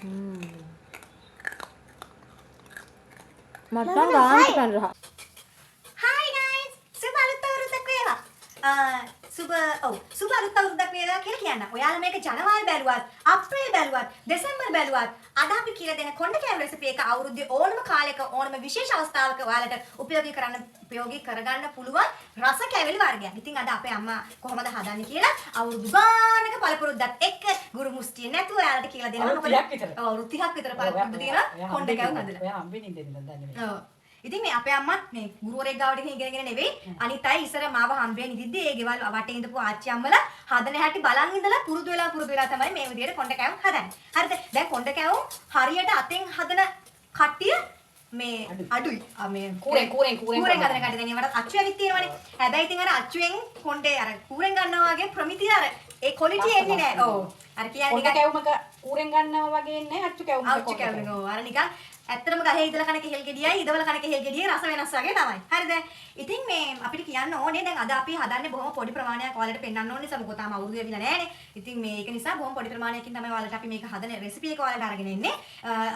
මට්ටම් ගානට පැනලා. Hi guys! සුබ අලුත් අවුරුද්දක් වේවා. සුබ අලුත් අවුරුද්දක් වේවා කියලා කියන්න. ඔයාලා මේක ජනවාරි බැලුවත්, අප්‍රේල් බැලුවත්, දෙසැම්බර් බැලුවත් අද අපි කියලා දෙන කොණ්ඩ කෑම රෙසිපි එක අවුරුද්දේ ඕනම කාලයක ඕනම විශේෂ අවස්ථාවක ඔයාලට උපයෝගී කරගන්න පුළුවන් රස කැවිලි වර්ගයක්. ඉතින් අද අපේ අම්මා කොහොමද හදන්නේ කියලා අවුරුදු ගානක පළපුරුද්දත් එක්ක ගුරු මුස්තිය නැතුව ඔයාලට කියලා දෙනවා. අවුරුදු 30ක් විතර. ඔව් අවුරුදු 30ක් විතර පළපුරුද්ද තියෙනවා කොණ්ඩ කෑම හදලා. ඔයා හම්බෙන්නේ ඉඳන් දන්නේ. ඔව්. ඉතින් මේ අපේ අම්මත් මේ ගුරුවරයෙක් ගාවට ඉගෙනගෙන නෙවෙයි අනිත් අය ඉස්සර මාව හම්බෙන්නේ ඉදිද්දි ඒ ගෙවල් වටේ ඉඳපු ආච්චි අම්මලා හදන හැටි බලන් ඉඳලා පුරුදු වෙලා තමයි මේ විදිහට කොණ්ඩ කෑම හදන්නේ. හරිද? දැන් කොණ්ඩ කෑම හරියට අතෙන් හදන කට්ටිය මේ අඩුයි. මේ කූරෙන් හදන කට්ටිය දැන් ඒවට අච්චු ඇවිත් තියෙනවනේ. හැබැයි ඉතින් අර අච්චුවෙන් කොණ්ඩේ අර කූරෙන් ගන්නවා වගේ ප්‍රමිතිය අර ඒ ක්වොලිටි එන්නේ නැහැ. ඔව්. අර කියන්නේ කොණ්ඩ කැවුමක කූරෙන් ගන්නවා වගේ එන්නේ අච්චු කැවුමක. අච්චු කැවුමක. ඔව්. අර නිකන් ඇත්තටම ගහේ ඉඳලා කන කෙහෙල් ගෙඩියයි ඉදවල කන කෙහෙල් ගෙඩියේ රස වෙනස් වගේ තමයි. හරිද? ඉතින් මේ අපිට කියන්න ඕනේ දැන් අද අපි හදන්නේ බොහොම පොඩි ප්‍රමාණයක් ඔයාලට පෙන්වන්න ඕනේ නිසා මොකද තාම අවුරුදු වෙවිලා නැහැනේ. ඉතින් මේක නිසා බොහොම පොඩි ප්‍රමාණයකින් තමයි ඔයාලට අපි මේක හදන රෙසිපි එක ඔයාලට අරගෙන එන්නේ.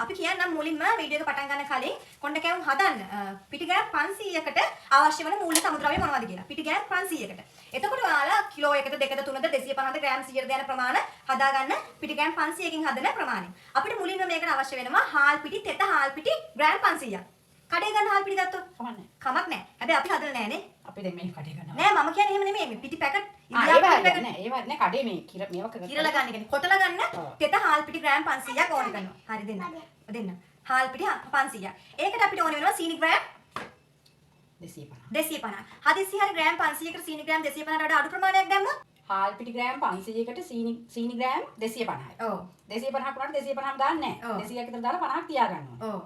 අපි කියන්නම් මුලින්ම වීඩියෝ එක පටන් ගන්න කලින් කොණ්ඩ කැවුම් හදන්න පිටිගෑම් 500කට අවශ්‍ය වෙන මූලික සමුද්‍රව්‍ය මොනවද කියලා. පිටිගෑම් 500කට. එතකොට ඔයාලා කිලෝ 1ද 2ද 3ද 250ද ග්‍රෑම් 100ද යන ප්‍රමාණ හදාගන්න පිටිගෑම් 500කින් හදන ප්‍රමාණය. අපිට මුලින්ම මේකට අවශ්‍ය වෙනවා හාල් පිටි තෙත හාල් පිටි ග්‍රෑම් 500ක්. කඩේ ගන්න හාල් පිටි ගත්තොත් කමක් නැහැ. හැබැයි අපි හදලා නැහැනේ. අපි දැන් මේ කඩේ ගන්නවා. නෑ මම කියන්නේ එහෙම නෙමෙයි. මේ පිටි පැකට් ඒවත් නෑ කඩේ මේ මේවා කරලා කිරලා ගන්න කියන්නේ කොටලා ගන්න තෙත හාල් පිටි ග්‍රෑම් 500ක් ඕන කරනවා. හරි දෙන්න. හාල් පිටි 500ක්. ඒකට අපිට ඕන වෙනවා සීනි ග්‍රෑම් 250. හදිස්සි හරි ග්‍රෑම් 500කට සීනි ග්‍රෑම් 250කට වඩා අඩු ප්‍රමාණයක් දැම්මොත් හාල් පිටි ග්‍රෑම් 500කට සීනි ග්‍රෑම් 250යි. ඔව්. 250ක් වුණාට 250ම දාන්නේ නැහැ. 200ක් විතර දාලා 50ක් තියා ගන්නවා. ඔව්.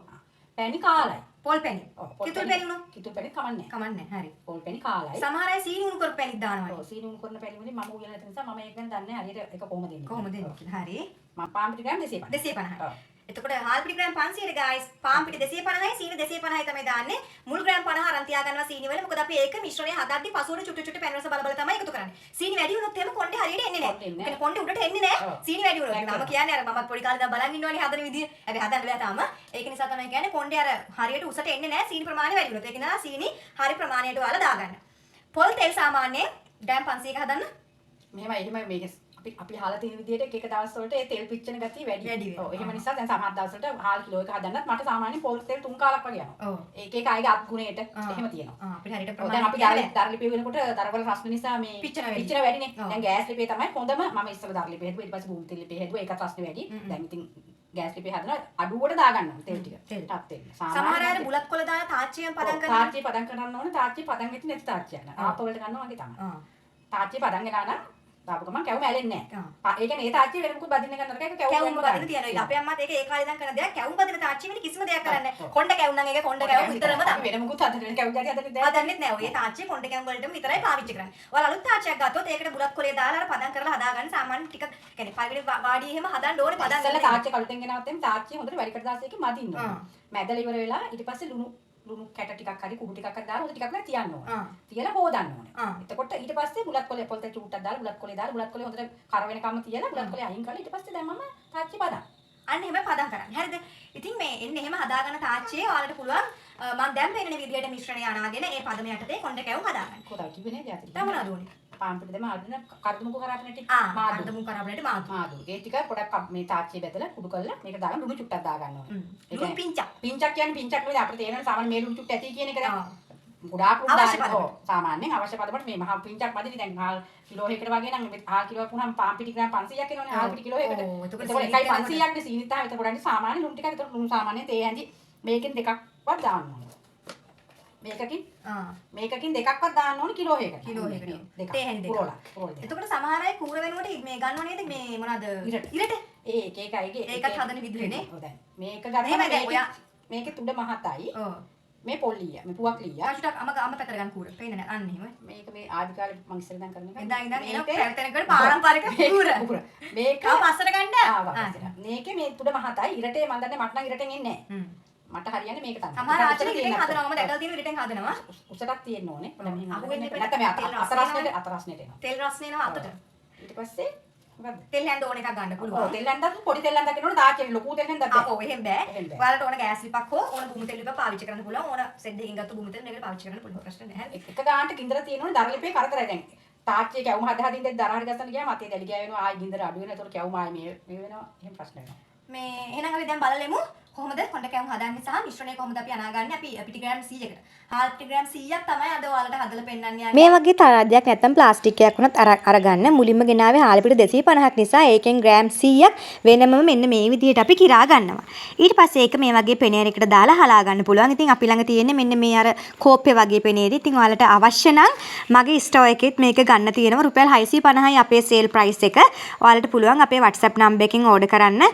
පැණි කාලයි. පොල් පැණි. ඔව්. කිතුල් පැණි උණු. කිතුල් පැණි කමන්නේ නැහැ. කමන්නේ හරි. පොල් පැණි කාලයි. සමහර අය සීනි උණු කරපු පැණිත් දානවා. ඔව් සීනි උණු කරන පැණි වලින් මම උයලා නැති නිසා මම ඒක ගැන දන්නේ නැහැ. හරියට ඒක කොහොමද දෙන්නේ. කොහොමද දෙන්නේ කියලා. හරි. මම පාන් පිටි ග්‍රෑම් 250. 250. එතකොට හාල් පිටි ග්‍රෑම් 500ට guys පාන් පිටි 250යි සීනි 250යි තමයි දාන්නේ. මුල් ග්‍රෑම් 50 අරන් තියා ගන්නවා සීනි වල. මොකද අපි ඒක මිශ්‍රණය හදද්දි පසුවට චුට්ටු පැන රස බල බල තමයි එකතු කරන්නේ. සීනි වැඩි වුණොත් එහෙම කොණ්ඩේ හරියට එන්නේ නැහැ. ඒ කොණ්ඩේ උඩට එන්නේ නැහැ. සීනි වැඩි වුණොත්. මම කියන්නේ අර මමත් පොඩි කාලේ ඉඳන් බලන් ඉන්නවනේ හදන විදිය. හැබැයි හදන්න බෑ තාම. ඒක නිසා තමයි කියන්නේ කොණ්ඩේ අර හරියට උසට එන්නේ නැහැ සීනි ප්‍රමාණය වැඩි වුණොත්. ඒක නිසා සීනි හරි ප්‍රමාණයට ඔයාලා දාගන්න. පොල් තෙල් සාමාන්‍යයෙන් ග්‍රෑම් 500ක හදන්න මෙහෙම මේක අපි හාලා තියෙන විදිහට එක දවස් වලට ඒ තෙල් පිච්චෙන ගතිය වැඩි වෙනවා. ඔව් එහෙම නිසා දැන් සමහර දවස් වලට හාල් කිලෝ එක හදන්නත් මට සාමාන්‍යයෙන් පොල් තෙල් 3 කාලක් වගේ යනවා. ඔව්. ඒක අයගේ අත් ගුණයට එහෙම තියෙනවා. අපිට හරියට ප්‍රමාණය. දැන් අපි දර ලිපිය වෙනකොට දරවල රස්න නිසා මේ පිච්චෙන වැඩිනේ. දැන් ගෑස් ලිපිය තමයි හොඳම මම ඉස්සෙල්ලා දර ලිපිය හැදුවා ඊට පස්සේ භූමි තෙල් ලිපිය හැදුවා ඒකත් රස්න වැඩි. දැන් ඉතින් ගෑස් ලිපිය හදනවා අඩුවට දාගන්න ඕනේ තෙල් ටික. ටක් තෙල්. සමහර අය බුලත් කොළ දාලා තාච්චියෙන් පදම් කරනවා. තාච්චිය පදම් කරන්න ඕනේ. තාච්චිය පදම් වෙච්ච නැති තාච්චිය යන. ආප වලට ගන්නවා වගේ තමයි. තාච්චිය පදම් වෙනා නම් තාපු ගමන් කැවුම ඇලෙන්නේ නැහැ. ඒ කියන්නේ ඒ තාච්චිය වෙන මොකද බදින්න ගන්න නරකයි කැවුම් බදින්න තියනවා. අපේ අම්මාත් ඒක ඒ කාලේ ඉඳන් කරන දෙයක් කැවුම් බදින තාච්චිය වෙන කිසිම දෙයක් කරන්නේ නැහැ. කොණ්ඩ කැවුම් නම් ඒක කොණ්ඩ කැවුම් විතරම තමයි. වෙන මොකුත් හදන්න කැවුම් જાති හදන්නෙත් නැහැ. ඔය තාච්චිය කොණ්ඩ කැවුම් වලටම විතරයි පාවිච්චි කරන්නේ. ඔයාලා අලුත් තාච්චියක් ගත්තොත් ඒකට බුලත් කොලේ දාලා අර පදම් කරලා හදාගන්න සාමාන්‍ය ටික කියන්නේ පළවෙනි වාඩිය එහෙම හදන්න ඕනේ පදම් කරලා තාච්චිය කලුතෙන් ගෙනාවත් එම් තාච්චිය හොඳට වැඩි කට 16කින් මදින්න ඕනේ. මැදලා ඉවර වෙලා ඊට පස්සේ ලුණු කැට ටිකක් හරි කුඩු ටිකක් හරි දාලා හොඳ ටිකක් නෑ තියන්න ඕනේ. තියලා හොදන්න ඕනේ. එතකොට ඊට පස්සේ බුලත් කොලේ පොල් තේ චූට්ටක් දාලා බුලත් කොලේ හොඳට කර වෙනකම්ම තියලා බුලත් කොලේ අයින් කරලා ඊට පස්සේ දැන් මම තාච්චි පදම්. අන්න එහෙම පදම් කරන්න. හරිද? ඉතින් මේ එන්නේ එහෙම හදාගන්න තාච්චියේ ඔයාලට පුළුවන් මම දැන් පෙන්නන විදිහට මිශ්‍රණය අනාගෙන ඒ පදම යටතේ කොණ්ඩ කැවුම් හදාගන්න. කොහොමද කිව්වේ නේද යාත්‍රි? තව මොනවද ඕනේ? පාන් පිටි දෙම අදින කරදමුකු කරාපනේ ටික මාදමු කරාපනේට මාදු. ඒ ටික පොඩක් මේ තාච්චිය බෙදලා කුඩු කරලා මේක දාලා ලුණු චුට්ටක් දා ගන්න ඕනේ. ලුණු පිංචක්. පිංචක් කියන්නේ පිංචක් නෙවෙයි අපිට තේරෙන සාමාන්‍ය මේ ලුණු චුට්ට ඇති කියන එක දැන්. ගොඩාක් ලුණු දාන්න සාමාන්‍යයෙන් අවශ්‍ය පදමට මේ මහා පිංචක් මදිනේ දැන් හාල් කිලෝ එකකට වගේ නම් හාල් කිලෝක් වුණාම පාන් පිටි ග්‍රෑම් 500ක් එනවනේ හාල් පිටි කිලෝ එකකට. එතකොට 1.500ක් නේ සීනිත් ආව. එතකොට සාමාන්‍ය ලුණු ටිකක් එතකොට ලුණු සාමාන්‍යයෙන් තේ හැඳි මේකෙන් දෙකක්වත් දාන්න ඕනේ. මේකකින් දෙකක්වත් දාන්න ඕනේ කිලෝ එකකට. කිලෝ එකකට. දෙකක්. තේ හැඳි දෙකක්. එතකොට සමහර අය කූර වෙනකොට මේ ගන්නව නේද මේ මොනවාද? ඉරට. ඒක අයගේ ඒකත් හදන විදිහනේ. ඔව් දැන්. මේක ගත්තා මේකේ තුඩ මහතයි. ඔව්. මේ පොල්ලිය මේ පුවක් ලිය. අචුටක් අම පැතර ගන්න කූර. පේන්නේ නැහැ. අන්න එහෙම. මේක මේ ආදි කාලේ මම ඉස්සර දැන් කරන එක. ඉඳන් එන පැවතෙනකට පාරම්පරික කූර. මේක පස්සට ගන්න. මේකේ මේ තුඩ මහතයි. ඉරටේ මන් දන්නේ මට නම් ඉරටෙන් එන්නේ නැහැ. මට හරියන්නේ මේක තමයි. සමහර ආච්චිලා ඉරටෙන් හදනවා. මම දැකලා තියෙන ඉරටෙන් හදනවා. උසටක් තියෙන්න ඕනේ. අහුවෙන්නේ නැත්නම් මේ අත රස්නෙට එනවා. තෙල් රස්නේ එනවා අතට. ඊට පස්සේ මොකද්ද? තෙල් හැන්ද ඕන එකක් ගන්න පුළුවන්. ඔව් තෙල් හැන්දක් පොඩි තෙල් හැන්දක් කියනවනේ තාච්චියේ ලොකු තෙල් හැන්දක් බෑ. ඔව් එහෙම බෑ. ඔයාලට ඕන ගෑස් ලිපක් හෝ ඕන භූමි තෙල් ලිපක් පාවිච්චි කරන්න පුළුවන්. ඕන සෙට් එකකින් ගත්ත භූමි තෙල් මේකට පාවිච්චි කරන්න පුළුවන්. ප්‍රශ්න නැහැ. එක ගානට ගින්දර තියෙනවනේ දර ලිපේ කරදරයි දැන්. තාච්චියේ කැවුම හදින් දෙද්දි දර හරි ගස්සන්න ගියාම අතේ දැලි ගෑවෙනවා ආයි ගින්දර අඩු වෙනවා. ඒතකොට කැවුම ආයි මේ වෙනවා. එහෙම ප්‍රශ්න වෙනවා. මේ එහෙනම් අපි දැන් බලලෙමු කොහොමද කොණ්ඩ කැවුම් හදන්නේ සහ මිශ්‍රණය කොහොමද අපි අනාගන්නේ අපි පිටිග්‍රෑම් 100කට. හාල් පිටිග්‍රෑම් 100ක් තමයි අද ඔයාලට හදලා පෙන්නන්න යන්නේ. මේ වගේ තරහදයක් නැත්තම් ප්ලාස්ටික් එකක් වුණත් අරගන්න. මුලින්ම ගෙනාවේ හාල් පිට 250ක් නිසා ඒකෙන් ග්‍රෑම් 100ක් වෙනමම මෙන්න මේ විදිහට අපි කිරා ගන්නවා. ඊට පස්සේ ඒක මේ වගේ පෙනේරයකට දාලා හලා ගන්න පුළුවන්. ඉතින් අපි ළඟ තියෙන්නේ මෙන්න මේ අර කෝප්පේ වගේ පෙනේරි. ඉතින් ඔයාලට අවශ්‍ය නම් මගේ ස්ටෝර් එකෙත් මේක ගන්න තියෙනවා. රුපියල් 650යි අපේ සේල් ප්‍රයිස් එක. ඔයාලට පුළුවන් අපේ WhatsApp නම්බර් එකෙන් ඕඩර් කරන්න.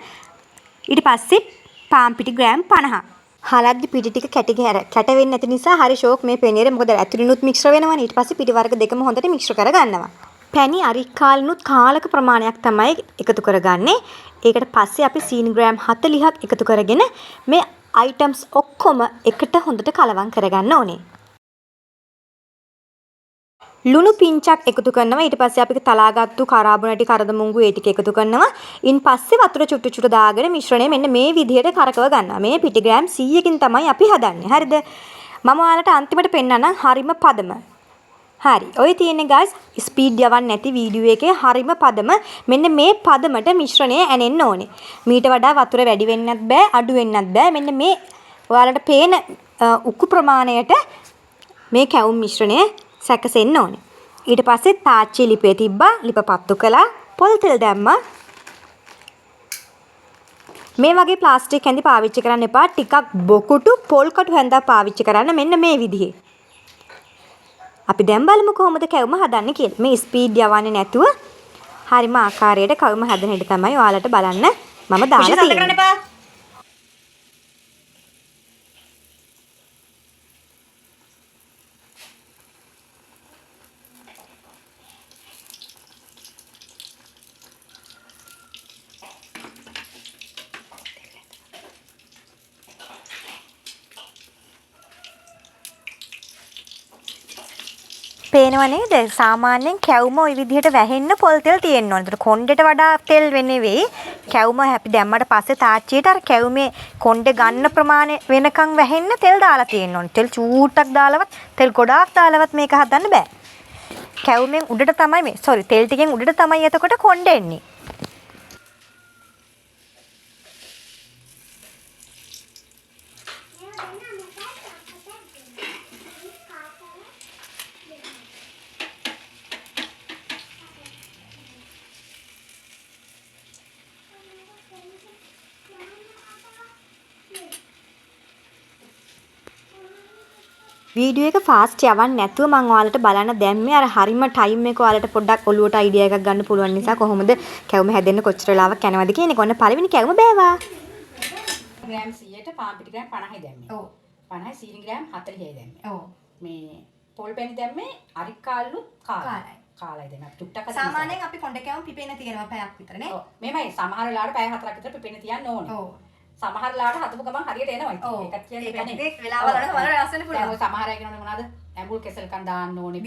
ඊට පස්සේ පාන් පිටි ග්‍රෑම් 50. හලද්දි පිටි ටික කැට වෙන්නේ නැති නිසා හරි ෂෝක් මේ පෙනේරේ. මොකද ඇතුළිනුත් මික්ෂර් වෙනවනේ. ඊට පස්සේ පිටි වර්ග දෙකම හොඳට මික්ෂර් කරගන්නවා. පැණි අරික්කාලිනුත් කාලක ප්‍රමාණයක් තමයි එකතු කරගන්නේ. ඒකට පස්සේ අපි සීනි ග්‍රෑම් 40ක් එකතු කරගෙන මේ අයිටම්ස් ඔක්කොම එකට හොඳට කලවම් කරගන්න ඕනේ. ලුණු පිංචක් එකතු කරනවා. ඊට පස්සේ අපි තලාගත්තු කරාබුණටි කරදමුංගු ඒ ටික එකතු කරනවා. ඉන් පස්සේ වතුර චුට්ටු චුට්ටු දාගෙන මිශ්‍රණය මෙන්න මේ විදිහට කරකව ගන්නවා. මේ පිටි ග්‍රෑම් 100කින් තමයි අපි හදන්නේ. හරිද? මම ඔයාලට අන්තිමට පෙන්නන්නම් හරිම පදම. හරි. ඔය තියෙන්නේ guys ස්පීඩ් යවන්න නැති වීඩියෝ එකේ හරිම පදම. මෙන්න මේ පදමට මිශ්‍රණය ඇනෙන්න ඕනේ. මීට වඩා වතුර වැඩි වෙන්නත් බෑ, අඩු වෙන්නත් බෑ. මෙන්න මේ ඔයාලට පේන උක්කු ප්‍රමාණයට මේ කැවුම් මිශ්‍රණය සැකසෙන්න ඕනේ. ඊට පස්සේ තාච්චි ලිපේ තිබ්බා. ලිප පත්තු කළා. පොල් තෙල් දැම්මා. මේ වගේ ප්ලාස්ටික් හැඳි පාවිච්චි කරන්න එපා. ටිකක් බොකුටු පොල් කටු හැඳක් පාවිච්චි කරන්න මෙන්න මේ විදිහේ. අපි දැන් බලමු කොහොමද කැවුම හදන්නේ කියලා. මේ ස්පීඩ් යවන්නේ නැතුව හරිම ආකාරයට කැවුම හදන හැටි තමයි ඔයාලට බලන්න මම දාලා තියෙන්නේ. පේනව නේද? සාමාන්‍යයෙන් කැවුම ওই විදිහට වැහෙන්න පොල් තෙල් තියෙන්න ඕනේ. ඒතර කොණ්ඩේට වඩා තෙල් වෙන්නේ වෙයි. කැවුම අපි දැම්මට පස්සේ තාච්චියට අර කැවුමේ කොණ්ඩේ ගන්න ප්‍රමාණය වෙනකන් වැහෙන්න තෙල් දාලා තියෙන්න ඕනේ. තෙල් චූට්ටක් දාලවත් තෙල් ගොඩාක් දාලවත් මේක හදන්න බෑ. කැවුමෙන් උඩට තමයි මේ තෙල් ටිකෙන් උඩට තමයි එතකොට කොණ්ඩේ එන්නේ. වීඩියෝ එක ෆාස්ට් යවන්න නැතුව මම ඔයාලට බලන්න දැම්මේ අර හරිම ටයිම් එක ඔයාලට පොඩ්ඩක් ඔලුවට අයිඩියා එකක් ගන්න පුළුවන් නිසා කොහොමද කැවුම හැදෙන්න කොච්චර වෙලාවක් යනවද කියන එක. ඔන්න පළවෙනි කැවුම බෑවා. ග්‍රෑම් 100ට පාන් පිටි ග්‍රෑම් 50යි දැම්මේ. ඔව්. 50යි සීනි ග්‍රෑම් 40යි දැම්මේ. ඔව්. මේ පොල් පැණි දැම්මේ අරික්කාලුත් කාලයි. කාලයි දෙන්න. ටුක්ටක් සාමාන්‍යයෙන් අපි කොණ්ඩේ කැවුම් පිපෙන්න තියෙනවා පැයක් විතර නේ. ඔව්. මේමයි සමහර වෙලාවට පැය 4ක් විතර පිපෙන්න තියන්න ඕනේ. ඔව්. සමහර වෙලාවට හදපු ගමන් හරියට එනවා ඉතින් ඒකත් කියන්නේ ඒකනේ වෙලාවල වල වෙනස් වෙන්න පුළුවන්. දැන් සමහර අය කියනවනේ මොනවද ඇඹුල් කෙසල්කන් දාන්න ඕනේ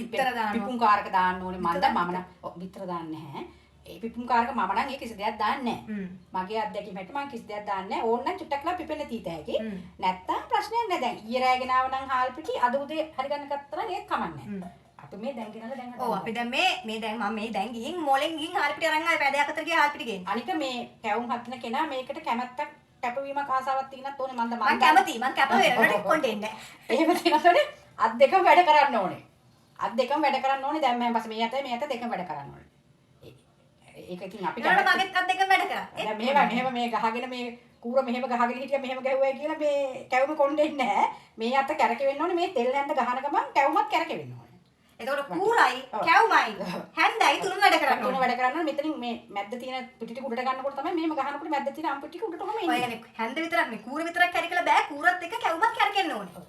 පිපුම් කාරක දාන්න ඕනේ මම නම් විතර දාන්නේ නැහැ. ඒ පිපුම් කාරක මම නම් ඒ කිසි දෙයක් දාන්නේ නැහැ. මගේ අත්දැකීම හැට මම කිසි දෙයක් දාන්නේ නැහැ. ඕන්න නම් චුට්ටක්ලා පිපෙන්න තීත හැකි. නැත්තම් ප්‍රශ්නයක් නැහැ. දැන් ඊයේ රෑ ගෙනාව නම් හාල් පිටි අද උදේ හරි ගන්න ගත්තා නම් ඒක කමන්නේ. අපි මේ දැන් ගෙනල්ලා දැන් ඔව් අපි දැන් මේ දැන් මම මේ දැන් ගිහින් මොලෙන් ගිහින් හාල් පිටි අරන් ආවේ පැය දෙකක් අතර ගියා හාල් පිටි ගේන්න. අනික මේ කැවුම් හදන කෙනා මේකට කැමැත්තක් කැපවීමක් ආසාවක් තියෙනත් ඕනේ මම කැමතියි මම කැප වෙනකොට කොණ්ඩේ ඉන්නේ. එහෙම තියෙනතොනේ අත් දෙකම වැඩ කරන්න ඕනේ. අත් දෙකම වැඩ කරන්න ඕනේ. දැන් මම පස්සේ මේ අත දෙකම වැඩ කරන්න ඕනේ. ඒක ඉතින් අපි නේද මගෙත් අත් දෙකම වැඩ කරා. දැන් මෙහෙම මේ ගහගෙන මේ කූර මෙහෙම ගහගෙන හිටියා මෙහෙම ගැහුවයි කියලා මේ කැවුම කොණ්ඩේ නැහැ. මේ අත කැරකෙවෙන්න ඕනේ. මේ තෙල් හැන්ද ගහන ගමන් කැවුමත් කැරකෙවෙන්න ඕනේ. එතකොට කූරයි කැවුමයි හැන්දයි තුන වැඩ කරන්න තුන වැඩ කරන්න ඕනේ. මෙතනින් මේ මැද්ද තියෙන පිටි ටික උඩට ගන්නකොට තමයි මෙහෙම ගහනකොට මැද්ද තියෙන අම්පු ටික උඩට කොහම එන්නේ. ඔය කියන්නේ හැන්ද විතරක් නේ කූර විතරක් කැරකලා බෑ. කූරත් එක්ක කැවුමත් කැරකෙන්න ඕනේ.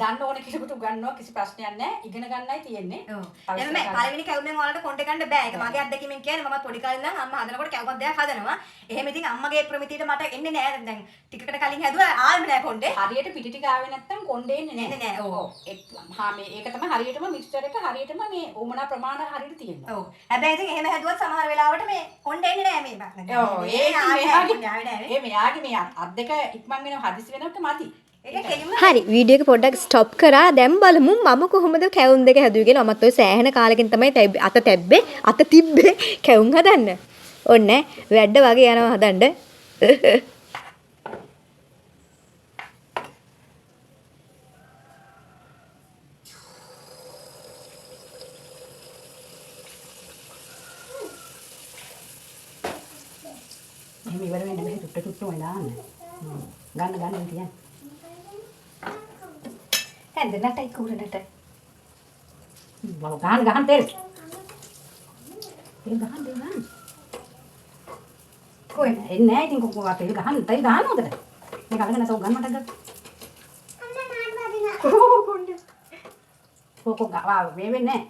දන්න ඕන කෙනෙකුට උගන්වනවා කිසි ප්‍රශ්නයක් නැහැ. ඉගෙන ගන්නයි තියෙන්නේ. ඔව්. එමෙ පළවෙනි කැවුමෙන් ඔයාලට කොන්ටෙන්ට් ගන්න බෑ. ඒක මගේ අත්දැකීමෙන් කියන්නේ මම පොඩි කාලේ ඉඳන් අම්මා හදනකොට කැවුමක් දෙයක් හදනවා. එහෙම ඉතින් අම්මගේ ප්‍රමිතියට මට එන්නේ නෑ දැන් ටිකකට කලින් හැදුවා ආවෙම නෑ කොණ්ඩේ. හරියට පිටි ටික ආවේ නැත්තම් කොණ්ඩේ එන්නේ නැහැ. එන්නේ නෑ. ඔව්. මේ ඒක තමයි හරියටම මික්ස්චර් එක හරියටම මේ උමනා ප්‍රමාණ හරියට තියෙනවා. ඔව්. හැබැයි ඉතින් එහෙම හැදුවත් සමහර වෙලාවට මේ කොණ්ඩේ එන්නේ නෑ මේ බක්න. ඔව් ඒ මෙයාගේ මේ අත් දෙක ඉක්මන් වෙනව හදිසි වෙනවට මදි. ඒක කෙලින්ම හරි වීඩියෝ එක පොඩ්ඩක් ස්ටොප් කරා දැන් බලමු මම කොහොමද කැවුම් දෙක හැදුවේ කියලා. මමත් ඔය සෑහෙන කාලෙකින් තමයි අත තිබ්බේ කැවුම් හදන්න. ඔන්න වැඩ වගේ යනවා හදන්න. එහෙම ඉවර වෙන්න බෑ චුට්ට වෙලා ගන්න තියන්න. හැන්ද නටයි කුර නටයි. ගහන්න තෙල්. තෙල් ගහන්න. කොහෙද? එන්නේ නැහැ ඉතින් කොහොමද තෙල් ගහන්න හොඳට. මේක අරගෙන සෝ ගන්න මට ගන්න. කොහොමද? මේ වෙන්නේ නැහැ.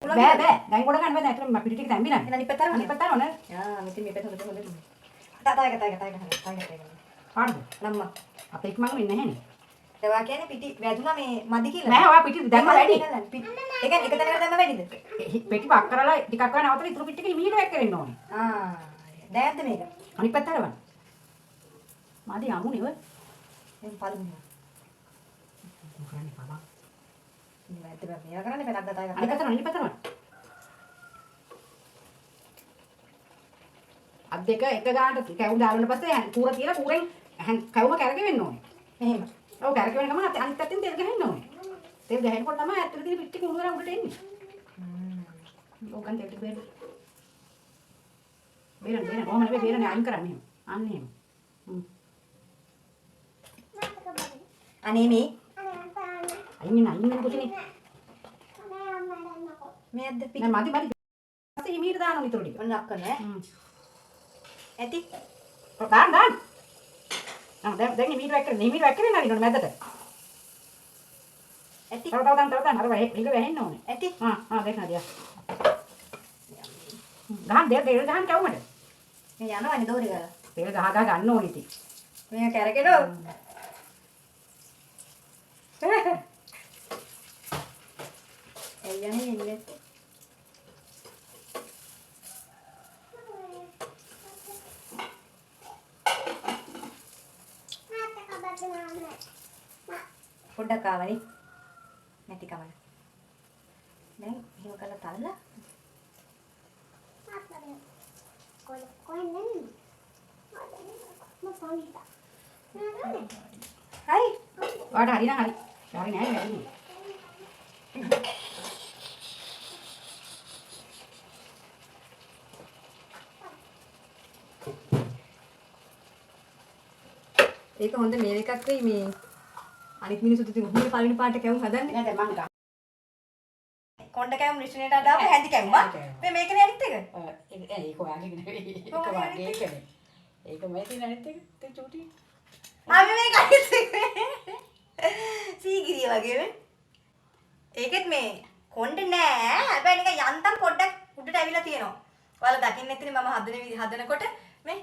බෑ ගයි කොට ගන්න බෑ ඇත්තටම පිටි ටික තැම්බිලා. එන අනිත් පැත්තට අනිත් පැත්තට ඕනේ. ආ මෙතන මේ පැත්ත හොඳට. තායක. පාඩද? නම්ම. අපේ ඉක්මන් වෙන්නේ නැහැ නේ. ඒවා කියන්නේ පිටි වැදුනා මේ මදි කියලා. නෑ ඔයා පිටි දැම්ම වැඩි. ඒ කියන්නේ එක තැනකට දැම්ම වැඩිද? පෙටි වක් කරලා ටිකක් ගන්න අවතර ඉතුරු පිටි ටික ඉමීට වැක් කරන්න ඕනේ. ආ දැයද්ද මේක? අනිත් පැත්තට වань. මාදි යමුනේ ඔය. එම් පළමු. මොකක්ද බබා? ඉතින් වැද්ද බෑ මේවා කරන්නේ පෙරක් දතාය ගන්න. අනිත් පැත්තට වань. අත් දෙක එක ගානට කැවුම් දාලා පස්සේ කූර තියලා කූරෙන් කැවුම කැරකෙන්න ඕනේ. මෙහෙම. ඔව් කැරකෙන ගමන් අනිත් පැත්තෙන් තෙල් ගහන්න ඕනේ. තෙල් ගහනකොට තමයි ඇත්තට තියෙන පිටි කුණු වෙලා උඩට එන්නේ. ඕකන් තෙල් ටික බේරන්න කොහොම නෙවෙයි බේරන්නේ අයින් කරන්නේ. අන්න එහෙම. අනේ මේ අයින් කොටිනේ. මේද්ද පිටි. නෑ මදි. පස්සේ හිමීට දානවා ඊටු ටික. ඔන්න අක්කන ඈ. ඇති. දාන්න. දැන් හිමීට වැක් කරන්න හරි නෝන මැදට. ඇති. තව දාන්න. අර ඒක වැහෙන්න ඕනේ. ඇති. දැන් හරිය. ගහන්න දෙල් ගහන්න කවුමද? මේ යනවනේ දෝරේ ගාලා. තෙල් ගහ ගන්න ඕනේ ඉතින්. මේක කැරකෙනෝ. එයන්නේ ඉන්නේ. පොඩ්ඩක් ආවනේ. නැති කමන. දැන් එහෙම කරලා තල්ලා. හරි. ඔයාට හරි නම් හරි. හරි නෑ වැඩි. ඒක හොඳ මේල් එකක් වෙයි මේ අනිත් මිනිස්සුත් ඉතින් උඹේ පළවෙනි පාට කැවුම් හදන්නේ. නෑ දැන් මං ගහ. කොණ්ඩ කැවුම් රිෂ්ණේට දාපු හැඳි කැවුම්. මේ මේකනේ අනිත් එක. ඒක ඔයාගේ නෙවෙයි. ඒක වගේ එකනේ. ඒක මම තියෙන අනිත් එක තේ චූටි. ආ මේක අනිත් එක. සීගිරිය වගේ නේ. ඒකෙත් මේ කොණ්ඩ නෑ. හැබැයි නිකන් යන්තම් පොඩ්ඩක් උඩට ඇවිල්ලා තියෙනවා. ඔයාලා දකින්න නැතිනේ මම හදනකොට මේ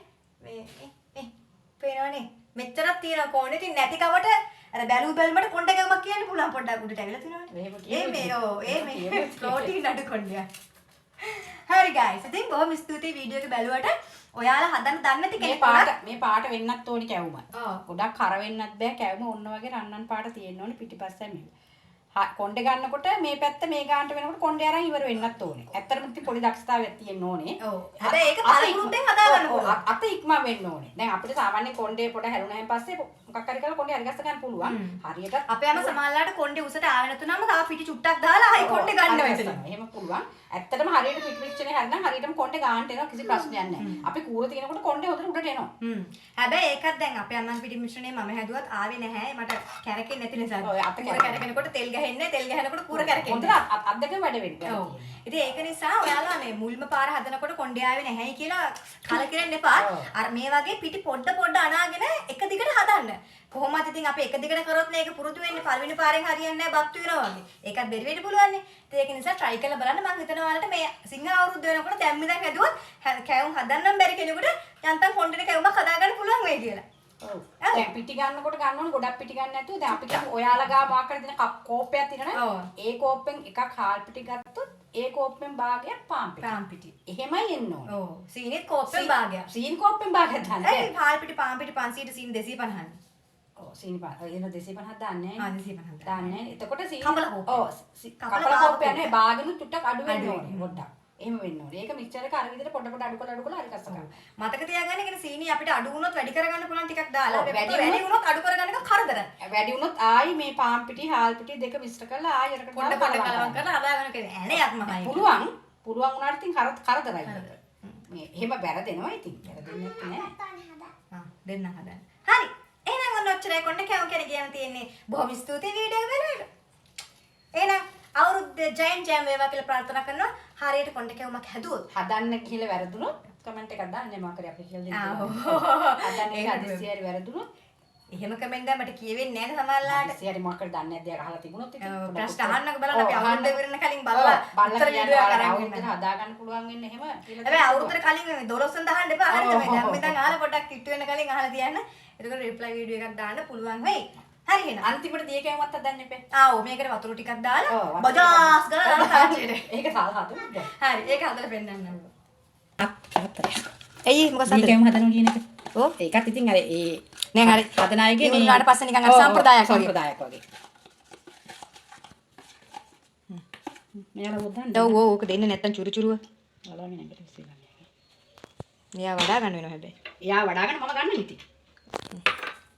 පේනවනේ. මෙච්චරක් තියෙනවා කොණ්ඩේ. ඉතින් නැති කවට අර බැලු බැලමට කොණ්ඩ කැවුමක් කියන්න පුළුවන් පොඩ්ඩක් උඩට ඇවිල්ලා තියෙනවනේ. මේ ප්‍රෝටීන් අඩු කොණ්ඩයක්. හරි guys. ඉතින් බොහොම ස්තුතියි වීඩියෝ එක බැලුවට. ඔයාලා හදන්න දන්නේ නැති කෙනෙක් මේ පාට වෙන්නත් ඕනි කැවුම. ඔව්. ගොඩක් කර වෙන්නත් බෑ කැවුම ඔන්න වගේ රන්නන් පාට තියෙන්න ඕනි පිටිපස්සෙන් මේ. කොණ්ඩේ ගන්නකොට මේ පැත්ත මේ ගානට වෙනකොට කොණ්ඩේ අරන් ඉවර වෙන්නත් ඕනේ. ඇත්තටම ඉතින් පොඩි දක්ෂතාවයක් තියෙන්න ඕනේ. ඔව්. හැබැයි ඒක පළමුරුද්දෙන් හදා ගන්න පුළුවන්. අත ඉක්මන් වෙන්න ඕනේ. දැන් අපිට සාමාන්‍ය කොණ්ඩේ පොඩ හැරුණාන් පස්සේ මොකක් හරි කරලා කොණ්ඩේ අරගස්ස ගන්න පුළුවන්. හරියට අපේ අම සමාල්ලාට කොණ්ඩේ උසට ආවෙ නැතුනම තා පිටි චුට්ටක් දාලා ආයි කොණ්ඩේ ගන්නවා එතන. එහෙම පුළුවන්. ඇත්තටම හරියට පිටිච්චනේ හරිනම් හරියටම කොණ්ඩේ ගානට එනවා කිසි ප්‍රශ්නයක් නැහැ. අපි කූර තියෙනකොට කොණ්ඩේ හොඳට උඩට එනවා. හැබැයි ඒකත් දැන් අපේ අම්මන් පිටි මිශ්‍රණය මම හැදුවත් ආවේ නැහැ. මට කැරකෙන්නේ නැති නිසා. ඔය අත කූර කැරකෙනකොට තෙල් ගහන්නේ, තෙල් ගහනකොට කූර කැරකෙන්නේ. හොඳට අත් දෙකම වැඩ වෙන්නේ. ඔව්. ඉතින් ඒක නිසා ඔයාලා මේ මුල්ම පාර හදනකොට කොණ්ඩේ ආවේ නැහැයි කියලා කලකිරෙන්න එපා. අර මේ වගේ පිටි පොඩ අනාගෙන එක දිගට හදන්න. කොහොමද ඉතින් අපි එක දිගට කරොත් මේක පුරුදු වෙන්නේ පළවෙනි පාරෙන් හරියන්නේ නැහැ බත් වෙනවා වගේ. ඒකත් බැරි වෙන්න පුළුවන් නේ. ඒක නිසා try කරලා බලන්න. මම හිතනවා ඔයාලට මේ සිංහල අවුරුද්ද වෙනකොට දැන් මෙතන හැදුවොත් කැවුම් හදන්නම් බැරි කෙනෙකුට යන්තම් කොණ්ඩේ කැවුමක් හදාගන්න පුළුවන් වෙයි කියලා. ඔව්. දැන් පිටි ගන්නකොට ගන්න ඕනේ ගොඩක් පිටි ගන්න නැතුව දැන් අපි කියමු ඔයාලා ගා මොකක් කරේ දෙන කෝප්පයක් තියෙනවනේ. ඒ කෝප්පෙන් එකක් හාල් පිටි ගත්තොත් ඒ කෝප්පෙන් භාගයක් පාන් පිටි. පාන් පිටි. එහෙමයි එන්න ඕනේ. ඔව්. සීනිත් කෝප්පෙන් භාගයක්. සීනි කෝප්පෙන් භාගයක් දාන්න. ඒ හාල් පිටි පාන් පිටි 500ට සීනි 250ක්. ඔව් සීනි පාන් එන 250ක් දාන්නේ ආ නැහැ. 250ක් දාන්නේ නැහැ. එතකොට සීනි කපල කෝප්පය. ඔව් කපල කෝප්පය නේ භාගෙනුත් චුට්ටක් අඩු වෙන්න ඕනේ පොඩ්ඩක්. එහෙම වෙන්න ඕනේ. ඒක මික්සර් එක අර විදිහට පොඩ අඩු කරලා හරි කස්ස ගන්න. මතක තියාගන්න කියන්නේ සීනි අපිට අඩු වුණොත් වැඩි කරගන්න පුළුවන් ටිකක් දාලා. වැඩි වුණොත් අඩු කරගන්න එක කරදරයි. වැඩි වුණොත් ආයි මේ පාන් පිටි හාල් පිටි දෙක මිශ්‍ර කරලා ආයි අරකට පොඩ කලවම් කරලා හදාගන්න කියන්නේ ඇණයක් මමයි. පුළුවන් වුණාට ඉතින් කරදරයි. මේ එහෙම වැරදෙනවා ඉතින්. වැරදෙන්නේ නැහැ. දෙන්න හදන්න. හරි. එහෙනම් ඔන්න ඔච්චරයි කොණ්ඩේ කැවුම් කියන කියන්න තියෙන්නේ. බොහොම ස්තුතියි වීඩියෝ එක බලන්න. එහෙනම් අවුරුද්ද ජයන් ජයම් වේවා කියලා ප්‍රාර්ථනා කරනවා. හරියට කොණ්ඩේ කැවුමක් හැදුවොත් හදන්න ගිහලා වැරදුනොත් කමෙන්ට් එකක් දාන්න මම කරේ අපි කියලා දෙන්න. හදන්න එක අදිසියරි වැරදුනොත් එහෙම කමෙන්ට් දැන් මට කියවෙන්නේ නැහැ සමහරලාට. අදිසියරි මොකක් කරේ දන්නේ නැද්ද අහලා තිබුණොත් ඉතින් ප්‍රශ්න අහන්නක බලන්න අපි අවුරුද්ද ඉවරන කලින් බලලා උත්තර වීඩියෝ කරන් අවුරුද්දට හදා ගන්න පුළුවන් වෙන්නේ එහෙම කියලා. හැබැයි අවුරුද්දට කලින් 12 වෙනිදා අහන්න එපා. හරිද මේ දැන් මෙතන අහලා පොඩ්ඩක් කිට්ටු වෙන කලින් අහලා තියන්න. එතකොට රිප්ලයි වීඩියෝ එකක් දාන්න පුළුවන් වෙයි. හරි එහෙනම් අන්තිමට දිය කැවුමත් හදන්න එපා. ආ ඔව් මේකට වතුර ටිකක් දාලා බජාස් ගාලා දාන්න තාච්චියට. ඒක සාල් හදුනද? හරි ඒක හදලා පෙන්නන්න. ඇයි මොකක්ද දිය කැවුම හදනවා කියන එක. ඔව් ඒකත් ඉතින් අර ඒ නෑ හරි හදන අයගේ මේ උනාට පස්සේ නිකන් අර සම්ප්‍රදායක් වගේ. සම්ප්‍රදායක් වගේ. මෙයාලා උදන්න. ඔව් ඔව් ඕක දෙන්න නැත්තම් චුරු චුරුව. බලන්න නැගිට ඉස්සෙල්ලා. එයා වඩා ගන්න වෙනවා හැබැයි. එයා වඩාගෙන මම ගන්න ඉතින්.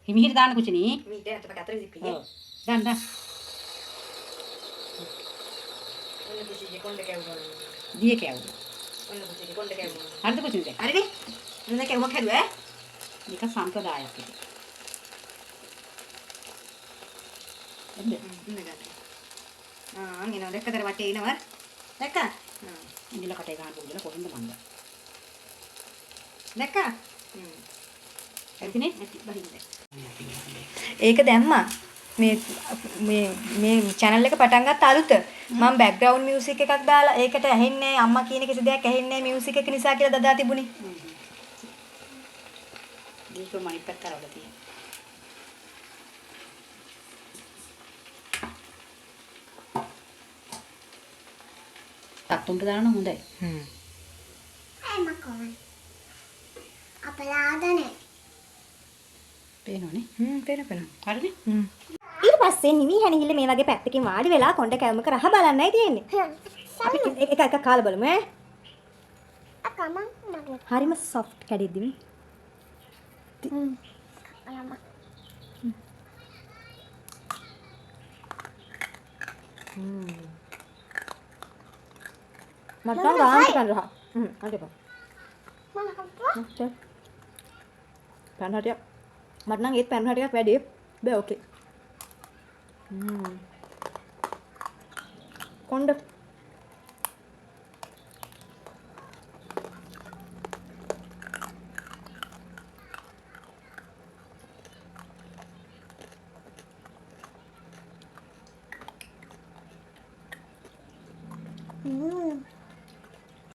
හිමිහිට දාන්න කුචිනී. මීට අතට කතර විසික් ඔව්. දාන්න දාන්න. ඔන්න කිසි කොණ්ඩේ කැවුවා. දිය කැවුම. ඔන්න කිසි කොණ්ඩේ කැවුවා. හරිද කුචිනී දැන්? හරිනේ. මොන කැවුමක් හැදුවා? මේක සම්ප්‍රදායක් එක. එන්න. ඉන්න ගන්න. ආ නේද දෙකතර වටේ ඉනවා. දැක්කා? ඉඳලා කටේ ගන්න පුළුවන් කොහෙන්ද මන්ද? දැක්කා? ඇතිනේ? ඒක දැම්මා මේ channel එක පටන් ගත්ත අලුත මම background music එකක් දාලා ඒකට ඇහෙන්නේ අම්මා කියන කිසි දෙයක් ඇහෙන්නේ music එක නිසා කියලා දදා තිබුණේ. මේක මම ඉපත් කරවලා තියෙනවා. තත්තුම්ට දාන්න හොඳයි. අපලාදනේ පේනවනේ. පේන. හරිනේ? ඊට පස්සේ නිමි හැනිහිල්ල මේ වගේ පැත්තකින් වාඩි වෙලා කොණ්ඩ කැවුමක රහ බලන්නයි තියෙන්නේ. අපි එක කාලා බලමු ඈ. අකම මගේ හරිම soft කැඩෙද්දි මේ. අයම මට නම් ගාන්ට කන රහ. අද බා. මම පැන් හටියක්. මට නම් ඒත් පැන් හටියක් වැඩි. බෑ ඕකේ. කොණ්ඩ